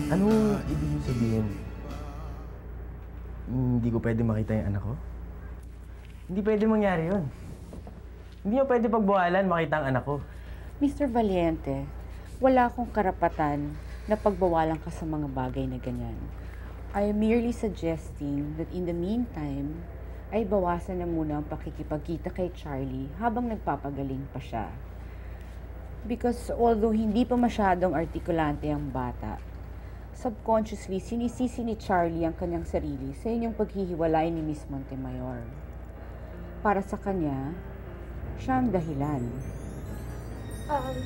Anong ibig mo sabihin? Hindi ko pwede makita yung anak ko? Hindi pwede mangyari yun. Hindi mo pwede pagbawalan makita ang anak ko. Mr. Valiente, wala akong karapatan na pagbawalan ka sa mga bagay na ganyan. I am merely suggesting that in the meantime, ay bawasan na muna ang pakikipagkita kay Charlie habang nagpapagaling pa siya. Because although hindi pa masyadong artikulante ang bata, subconsciously sinisisi ni Charlie ang kanyang sarili sa inyong paghihiwalay ni Miss Montemayor. Para sa kanya, siya ang dahilan.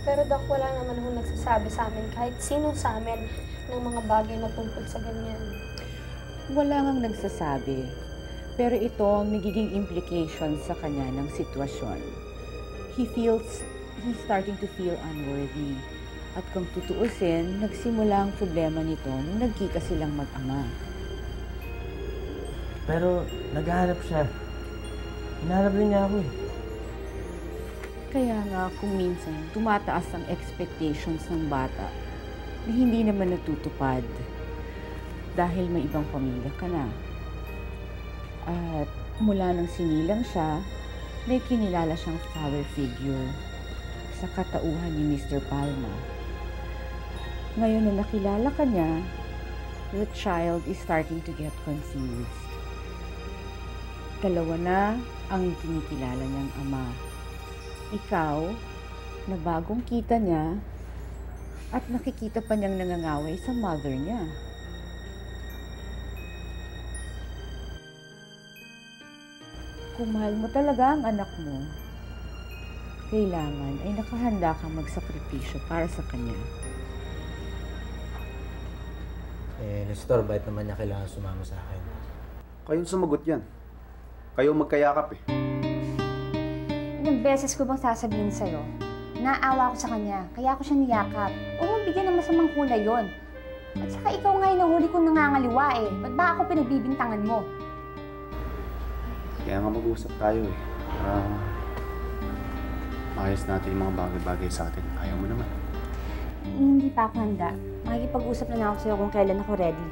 Pero Doc, wala naman akong nagsasabi sa amin kahit sino sa amin ng mga bagay na tungkol sa ganyan. Wala ngang nagsasabi, pero ito ang nagiging implication sa kanya ng sitwasyon. He's starting to feel unworthy. At kung tutuusin, nagsimula ang problema nito nung nagkita silang mag-ama. Pero naghahanap siya. Hinahanap din niya ako eh. Kaya nga kung minsan tumataas ang expectations ng bata na hindi naman natutupad dahil may ibang pamilya ka na. At mula nang sinilang siya, may kinilala siyang father figure sa katauhan ni Mr. Palma. Ngayon na nakilala ka niya, the child is starting to get confused. Dalawa na ang kinikilala niyang ama. Ikaw, na bagong kita niya, at nakikita pa niyang nangangaway sa mother niya. Kung mahal mo talaga ang anak mo, kailangan ay nakahanda kang magsakripisyo para sa kanya. Nestor, bakit naman niya kailangan sumama sa akin? Kayong sumagot yan. Kayo magkayakap eh. Ilang beses ko bang sasabihin sa'yo? Naawa ko sa kanya, kaya ako siya niyakap. Huwag mong bigyan ng masamang kulay yon. At saka ikaw nga yung nahuli kong nangangaliwa eh. Ba't ba ako pinagbibintangan mo? Kaya nga mag-uusap tayo eh. Para maayos natin yung mga bagay-bagay sa atin. Ayaw mo naman. Hindi pa ako handa. Makikipag-usap na ako sa'yo kung kailan ako ready.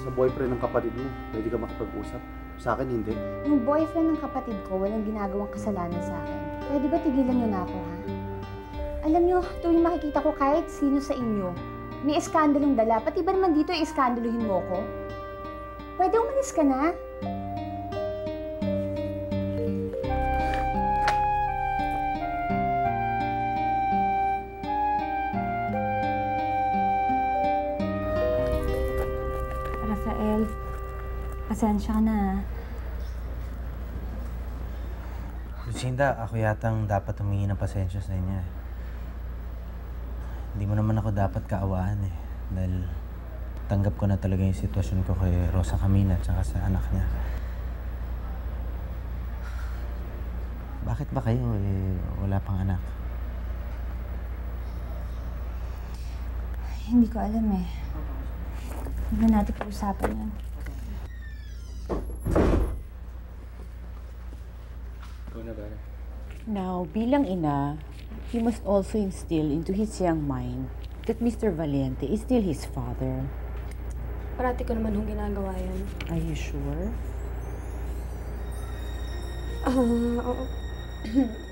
Sa boyfriend ng kapatid mo, pwede ka makipag-usap. Sa akin, hindi. Yung boyfriend ng kapatid ko, walang ginagawang kasalanan sa akin. Pwede ba tigilan niyo na ako, ha? Alam niyo, tuwing makikita ko kahit sino sa inyo, may eskandalong dala. Pati ba naman dito iskandaluhin mo ko? Pwede umalis ka na? Rafael, pasensya ka na. Lucinda, ako yatang dapat humingi ng pasensya sa inyo eh. Hindi mo naman ako dapat kaawaan eh. Dahil tanggap ko na talaga yung sitwasyon ko kay Rosa Camina at saka sa anak niya. Bakit ba kayo eh wala pang anak? Hindi ko alam eh. Hindi na natin pag-usapan yan. Now, bilang ina, he must also instill into his young mind that Mr. Valiente is still his father. Parati ko naman hong ginagawa yan. Are you sure?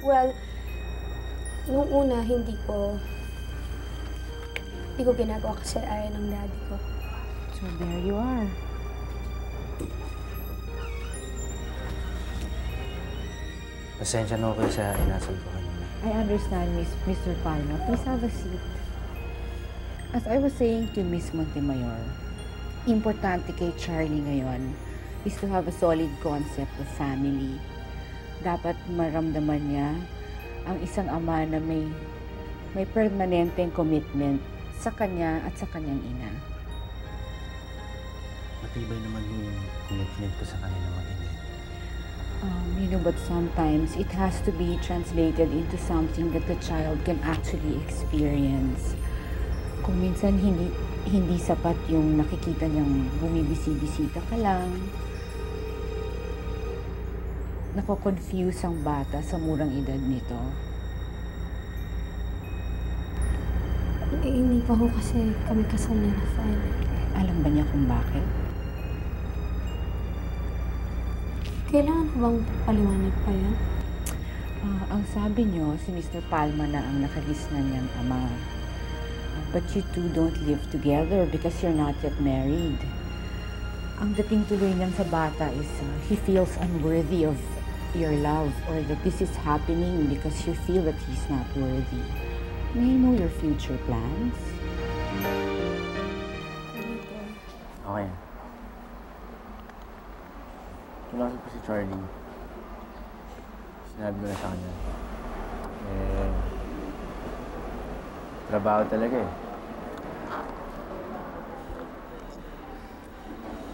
Well, nung una, hindi ko ginagawa kasi ayaw ng daddy ko. So there you are. Pasensya na ako kayo sa inasal ko kanina. I understand, Mr. Palma. Please have a seat. As I was saying to Miss Montemayor, importante kay Charlie ngayon is to have a solid concept of family. Dapat maramdaman niya ang isang ama na may permanenteng commitment sa kanya at sa kanyang ina. Matibay naman yung commitment ko sa kanila mag-ina. But sometimes it has to be translated into something that the child can actually experience. Kung minsan hindi sapat yung nakikita niyang bumibisi-bisita ka lang, nako-confuse ang bata sa murang edad nito. Hindi pa ho kasi kami kasal ni Rafael. Alam ba niya kung bakit? Kailangan ko bang paliwanag pa yan? Ang sabi niyo, si Mr. Palma na ang nakalis na niyang ama. But you two don't live together because you're not yet married. Ang dating tuloy niyan sa bata is he feels unworthy of your love or that this is happening because you feel that he's not worthy. May I know your future plans? Okay. Kinausap ko si Charlie. Sinabi ko na sa kanya. Trabaho talaga eh.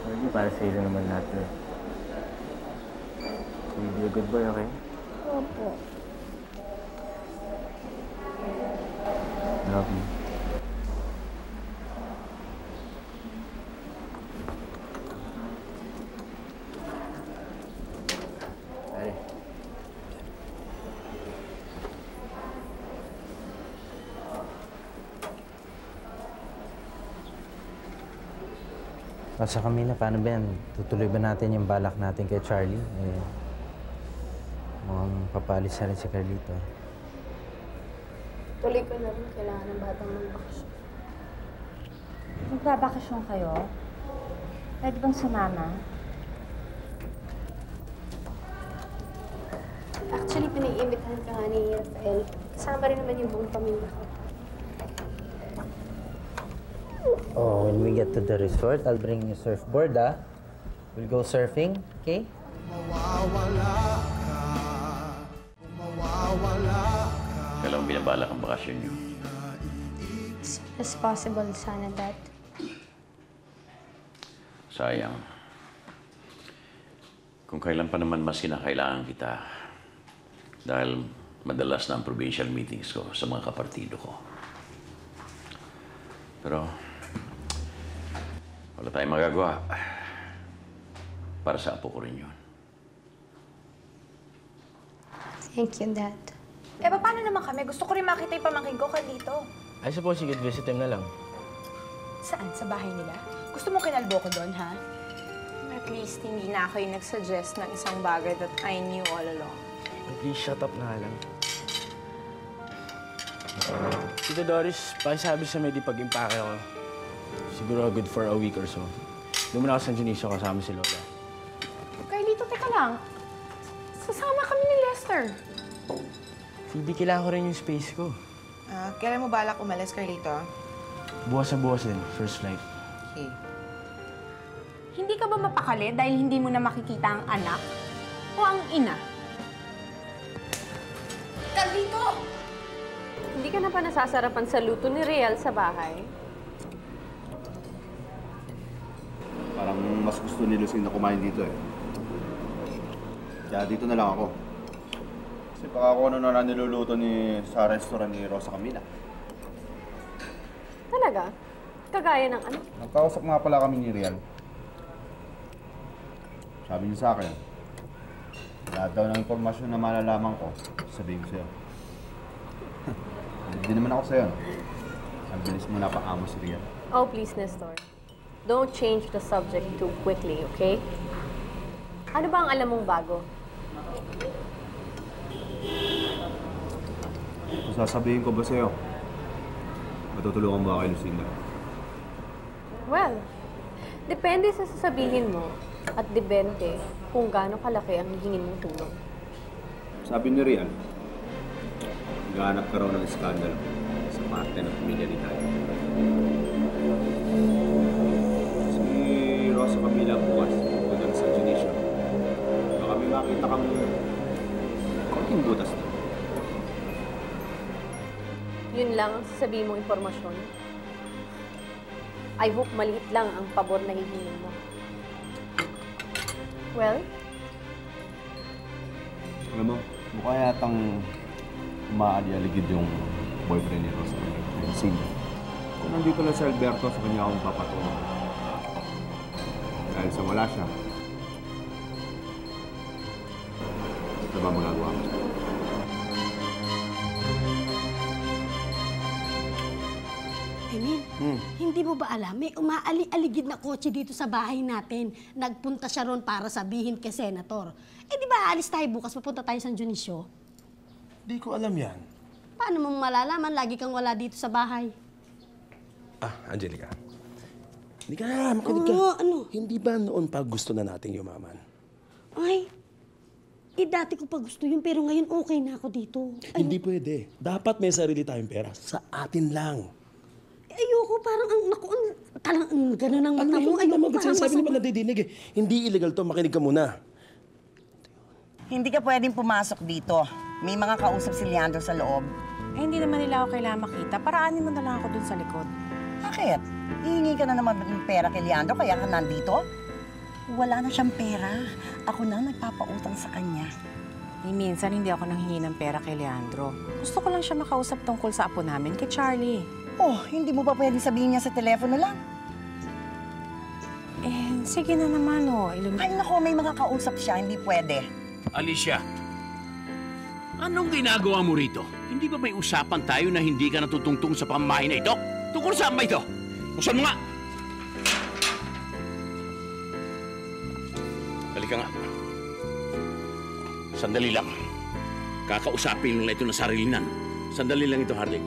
Charlie, para sa'yo na naman lahat eh. So, you'll be a good boy, okay? Opo. Love you. Pare. Sa Camila, paano ba yan? Tutuloy ba natin yung balak natin kay Charlie? Mukhang papalis na rin si Carlito. Tuloy ko na rin. Kailangan ng batang ng bakasyon. Magbabakasyon kayo? Pwede bang sumama? Actually, pinag-imbitahan ka nga ni Rafael. Kasama rin naman yung buong pamilya ko. Oh, when we get to the resort, I'll bring you surfboard, ah. We'll go surfing, okay? Kailan mo binabalak ang bakasyon niyo? As soon as possible, sana, Dad. Sayang. Kung kailan pa naman mas kinakailangan kita. Dahil madalas na ang provincial meetings ko sa mga kapartido ko. Pero, wala tayong magagawa. Para sa apo ko rin yun. Thank you, Dad. Eh, paano naman kami? Gusto ko rin makita yung pamangkin ko dito. I suppose you could visit him na lang. Saan? Sa bahay nila? Gusto mo kinalbo ko doon, ha? At least, hindi na ako yung nagsuggest ng isang bagay that I knew all along. Please, shut up na lang. Tito Doris, pakisabi sa Medi pag-impake ako. Siguro good for a week or so. Doon muna ako sa Junicio kasama si Lola. Carlito, teka lang. Sasama kami ni Lester. Phoebe, kailangan ko rin yung space ko. Kailan mo balak umalis, Carlito? Buwas na buwas din, first flight. Okay. Hindi ka ba mapakali dahil hindi mo na makikita ang anak o ang ina? Carlito! Hindi ka na pa nasasarapan sa luto ni Real sa bahay? Parang mas gusto ni Lucine na kumain dito eh. Kaya dito na lang ako. Kasi baka ako ano na lang niluluto sa restaurant ni Rosa Camila. Talaga? Kagaya ng ano? Nagkausap nga pala kami ni Rian. Sabi niya sa akin, lahat daw ng impormasyon na malalaman ko, sabihin ko sa'yo. Hindi naman ako sa'yo. Ang bilis mo na paamo si Rian. Oh, please, Nestor. Don't change the subject too quickly, okay? Ano ba ang alam mong bago? Kung sasabihin ko ba sa'yo, matutulungan ba kay Lucinda? Well, depende sa sasabihin mo at depende kung gaano kalaki ang hihingin mong tulong. Sabi ni Rian, naghahanap ka raw ng iskandalo sa parte ng pamilya ni Tayo. Si Rosa Camila bukas, doon sa Junicio. Baka may makita kang konting butas na. Yun lang ang sasabihin mong impormasyon. I hope maliit lang ang pabor na hihingin mo. Well? Alam mo, mukha yatang umaalig-aligid yung boyfriend ni Rosa, yung Cindy. Kung nandito lang si Alberto, sa kanya akong papatulong. Dahil sa wala siya, ito ba magagawa ko? Emil, hindi mo ba alam, may umaali-aligid na kotse dito sa bahay natin. Nagpunta siya ron para sabihin kay Senator. Eh di ba alis tayo bukas, papunta tayo sa San Dionisio? Di ko alam yan. Paano mo malalaman? Lagi kang wala dito sa bahay. Angelica. Hindi ka, makinig ka. Ano? Hindi ba noon pa gusto na nating yumaman? Ay, dati ko pa gusto yun, pero ngayon okay na ako dito. Hindi pwede. Dapat may sarili tayong pera. Sa atin lang. Ayoko, parang gano'n ang mata mo. Ayoko, parang sinasabi niya pa nadidinig eh. Hindi illegal to, makinig ka muna. Hindi ka pwedeng pumasok dito. May mga kausap si Leandro sa loob. Hindi naman nila ako kailangan makita. Paraanin mo na lang ako dun sa likod. Bakit? Hihingi ka na naman ng pera kay Leandro, kaya ka nandito? Wala na siyang pera. Ako na nagpapautang sa kanya. Minsan hindi ako nanghingi ng pera kay Leandro. Gusto ko lang siya makausap tungkol sa apo namin kay Charlie. Oh, hindi mo ba pwedeng sabihin niya sa telepono lang? Sige na naman, Ay, nako, may mga kausap siya, hindi pwede. Alicia, anong ginagawa mo rito? Hindi ba may usapan tayo na hindi ka natutungtong sa pamamahay na ito? Tungkol saan ba ito? Buksan mo nga! Halika nga. Sandali lang. Kakausapin lang na ito na sarilinan. Sandali lang ito, Harley.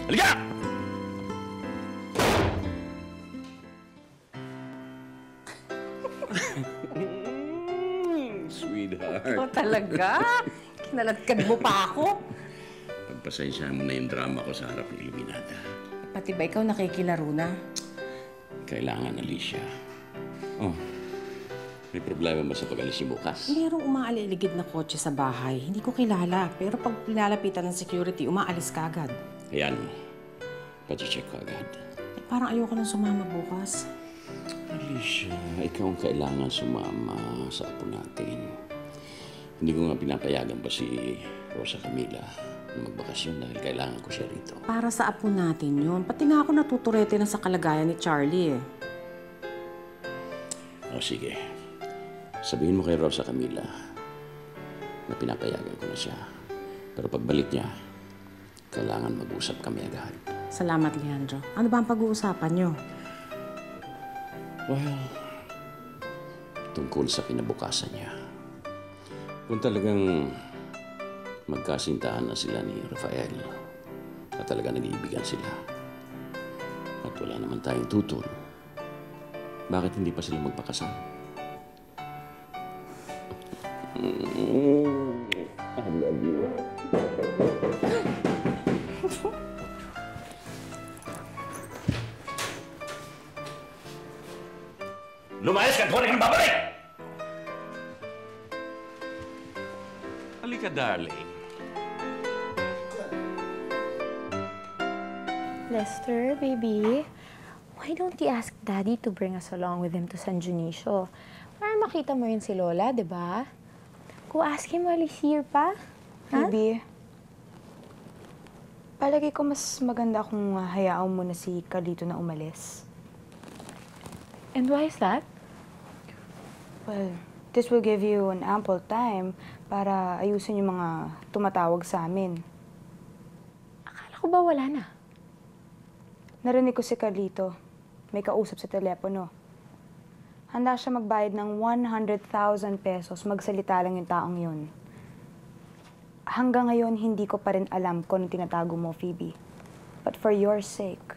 Halika! Sweetheart. Talaga? Kinaladkad mo pa ako? Pagpasensyahan mo na yung drama ko sa harap ng Iluminada. Pati ba ikaw nakikilaro na? Kailangan, Alicia. Oh, may problema ba sa pag-alis niyo bukas? Mayroong umaaliligid na kotse sa bahay. Hindi ko kilala. Pero pag pinalapitan ng security, umaalis ka agad. Ayan, pati-check ko agad. Parang ayoko nang sumama bukas. Alicia, ikaw ang kailangan sumama sa apo natin. Hindi ko nga pinapayagan pa si Rosa Camila na magbakasyon dahil kailangan ko siya rito. Para sa apo natin yun. Pati nga ako natuturete na sa kalagayan ni Charlie O sige, sabihin mo kay Rosa Camila na pinapayagan ko na siya. Pero pagbalik niya, kailangan mag-usap kami agad. Salamat, Leandro. Ano ba ang pag-uusapan niyo? Well, tungkol sa kinabukasan niya. Kung talagang magkasintahan na sila ni Rafael at talaga nag-iibigan sila at wala naman tayong tutol, bakit hindi pa sila magpakasal? I love you. Lumayas ka! Kung ano babalik! Halika, darling. Lester, baby, why don't you ask Daddy to bring us along with him to San Dionisio? Para makita mo yun si Lola, di ba? Go ask him while he's here pa. Baby, palagi ko mas maganda kung hayaan mo na si Carlito na umalis. And why is that? Well, this will give you an ample time para ayusin yung mga tumatawag sa amin. Akala ko ba wala na? Narinig ko si Carlito. May kausap sa telepono. Handa siya magbayad ng 100,000 pesos. Magsalita lang yung taong yun. Hanggang ngayon, hindi ko pa rin alam kung anong tinatago mo, Phoebe. But for your sake,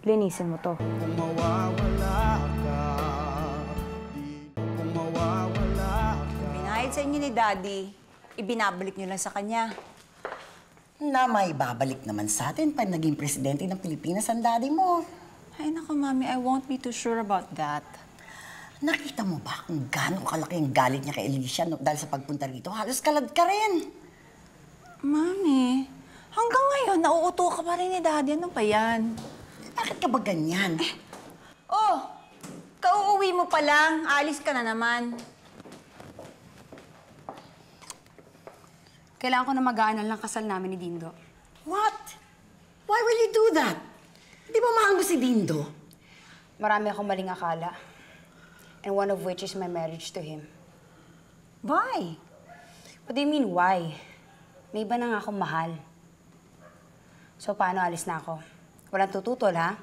linisin mo to. Kung mawawala ka, kung mawawala ka. Binayad sa inyo ni Daddy, ibinabalik niyo lang sa kanya. Na may babalik naman sa atin pag naging presidente ng Pilipinas ang Daddy mo. Ay, naku, Mami, I won't be too sure about that. Nakita mo ba kung gaano kalaki ang galit niya kay Alicia dahil sa pagpunta rito? Halos kalad ka rin. Mami, hanggang ngayon, nauuto ka pa rin ni Daddy. Ano pa yan? Bakit ka ba ganyan? Oh, kauuwi mo pa lang. Alis ka na naman. Kailangan ko na mag-aanal ng kasal namin ni Dindo. What? Why will you do that? Di ba mahal mo si Dindo? Marami akong maling akala. And one of which is my marriage to him. Why? What do you mean, why? May iba na nga akong mahal. So, paano alis na ako? Walang tututol, ha?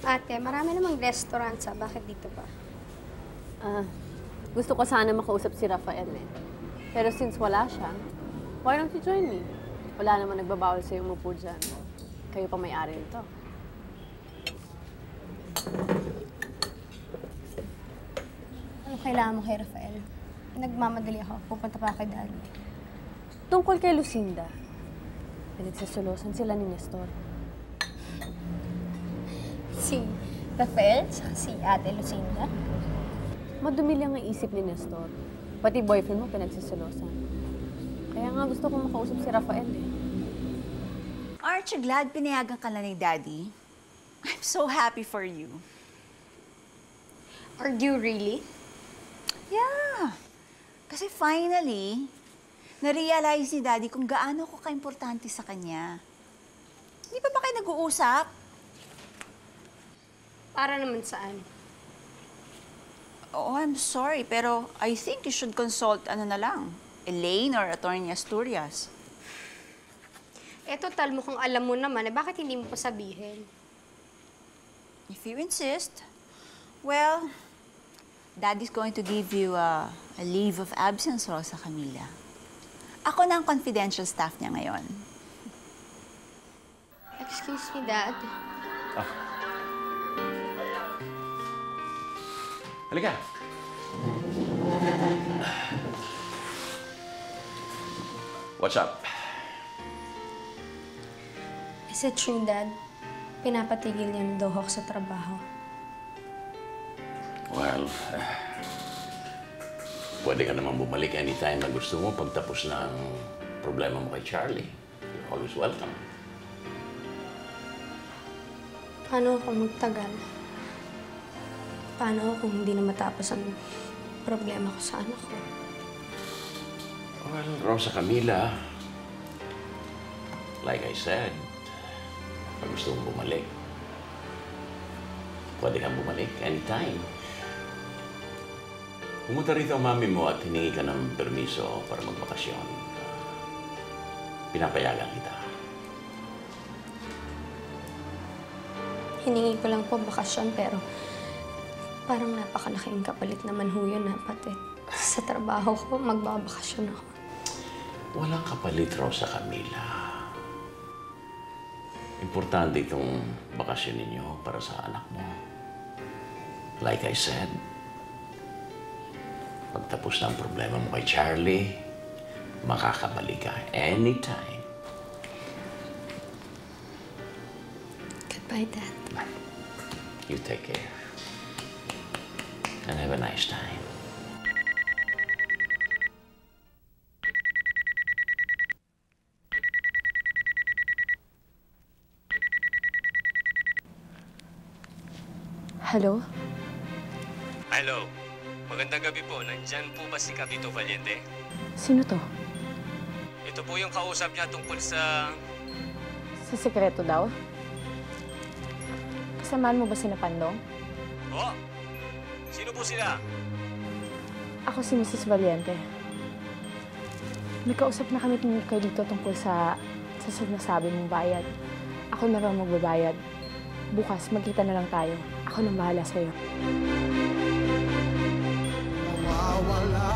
Ate, marami namang restaurant sa. Bakit dito ba? Gusto ko sana makausap si Rafael eh. Pero since wala siya, why don't you join me? Wala naman nagbabawal sa'yo umupo dyan. Kayo pa may-ari nito. Ano kailangan mo kay Rafael? Nagmamadali ako. Pupunta pa kay Daddy. Tungkol kay Lucinda, pinagsasolosan sila ni Nestor. Si Rafael? Si Ate Lucinda? Madumi lang ang isip ni Nestor. Pati boyfriend mo pinagsasolosan. Kaya nga gusto ko makausap si Rafael eh. Aren't you glad pinayagan ka na ni Daddy? I'm so happy for you. Are you really? Yeah. Kasi finally, na-realize ni Daddy kung gaano ko ka-importante sa kanya. Hindi pa ba kayo nag-uusap? Para naman saan? Oh, I'm sorry, pero I think you should consult Elaine or Attorney Asturias. Total mo kung alam mo naman, bakit hindi mo pa sabihin? If you insist, well, Daddy's going to give you a leave of absence, Rosa Camila. Ako na ang confidential staff niya ngayon. Excuse me, Dad. Halika. What's up? Is it true, Dad? Pinapatigil niya ng Dohok sa trabaho. Well, pwede ka naman bumalik anytime na gusto mo pagtapos ng problema mo kay Charlie. You're always welcome. Paano ako magtagal? Paano ako kung hindi na matapos ang problema ko sa anak ko? Well, Rosa Camila, like I said, pag gusto mong bumalik, pwede kang bumalik anytime. Pumunta rito ang mami mo at hiningi ka ng permiso para magbakasyon. Pinapayagan kita. Hiningi ko lang po bakasyon, pero parang napakalaking kapalit naman ho yun, pati sa trabaho ko, magbabakasyon ako. Walang kapalit, Rosa Camila. Importante itong bakasyon ninyo para sa anak mo. Like I said, pagtapos ng problema mo kay Charlie, makakabalik ka anytime. Goodbye, Dad. You take care. And have a nice time. Hello? Hello. Magandang gabi po. Nandyan po ba si Capito Valiente? Sino to? Ito po yung kausap niya tungkol sa... Sa sekreto daw? Kasamaan mo ba si Pandong? Oh! Sino po sila? Ako si Mrs. Valiente. May kausap na kami kay dito tungkol sa sinasabi mong bayad. Ako na raw magbabayad. Bukas, magkita na lang tayo. Ako nang bahala sa'yo. Mawawala